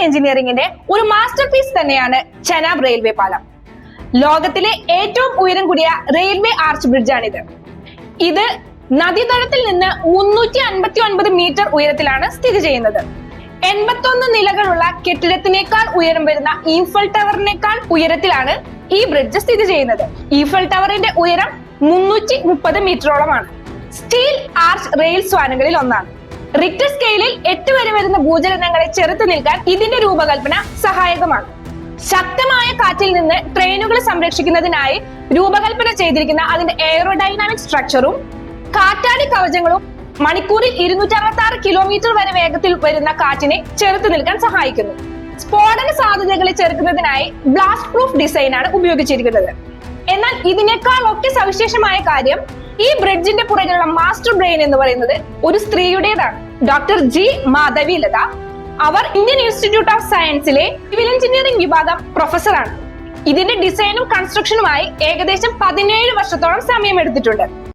എഞ്ചിനീയറിംഗിന്റെ ഒരു master piece തന്നെയാണ് ചെനാബ് റെയിൽവേ പാലം. ലോകത്തിലെ ഏറ്റവും ഉയരം കൂടിയ റെയിൽവേ ആർച്ച് ബ്രിഡ്ജാണിത്. ഇത് നദീതടത്തിൽ നിന്ന് 359 മീറ്റർ ഉയരത്തിലാണ് സ്ഥിതി ചെയ്യുന്നത്. 81 നിലകളുള്ള കെട്ടിടത്തിനേക്കാൾ ഉയരം വരുന്ന ഈഫൽ ടവറിനേക്കാൾ ഉയരത്തിലാണ് ഈ ബ്രിഡ്ജ് സ്ഥിതി ചെയ്യുന്നത്. ഈഫൽ ടവറിന്റെ ഉയരം 330 മീറ്ററോളമാണ്. സ്റ്റീൽ ആർച്ച് റെയിൽ സ്വാനുകളിൽ ഒന്നാണ്. റിക്ടർ സ്കെയിലിൽ 8 വരെ വരുന്ന ഭൂചലനങ്ങളെ ചെറുത്തു നിൽക്കാൻ ഇതിന്റെ രൂപകൽപ്പന സഹായകമാണ്. ശക്തമായ കാറ്റിൽ നിന്ന് ട്രെയിനുകളെ സംരക്ഷിക്കുന്നതിനായി രൂപകൽപ്പന ചെയ്തിരിക്കുന്ന അതിന്റെ എയറോഡൈനാമിക് സ്ട്രക്ചറും കാറ്റാടി കവചങ്ങളും മണിക്കൂറിൽ 266 കിലോമീറ്റർ വരെ വേഗത്തിൽ വരുന്ന കാറ്റിനെ ചെറുത്തു നിൽക്കാൻ സഹായിക്കുന്നു. സ്ഫോടന സാധ്യതകളെ ചെറുക്കുന്നതിനായി ബ്ലാസ്റ്റ് പ്രൂഫ് ഡിസൈനാണ് ഉപയോഗിച്ചിരിക്കുന്നത്. എന്നാൽ ഇതിനേക്കാൾ ഒക്കെ സവിശേഷമായ കാര്യം ഈ ബ്രിഡ്ജിന്റെ പുറകിലുള്ള മാസ്റ്റർ ബ്രെയിൻ എന്ന് പറയുന്നത് ഒരു സ്ത്രീയുടേതാണ്. Doctor G Madhavi Latha. അവർ ഇന്ത്യൻ ഇൻസ്റ്റിറ്റ്യൂട്ട് ഓഫ് സയൻസിലെ സിവിൽ എഞ്ചിനീയറിംഗ് വിഭാഗം പ്രൊഫസറാണ്. ഇതിന്റെ ഡിസൈനും കൺസ്ട്രക്ഷനുമായി ഏകദേശം 17 വർഷത്തോളം സമയമെടുത്തിട്ടുണ്ട്.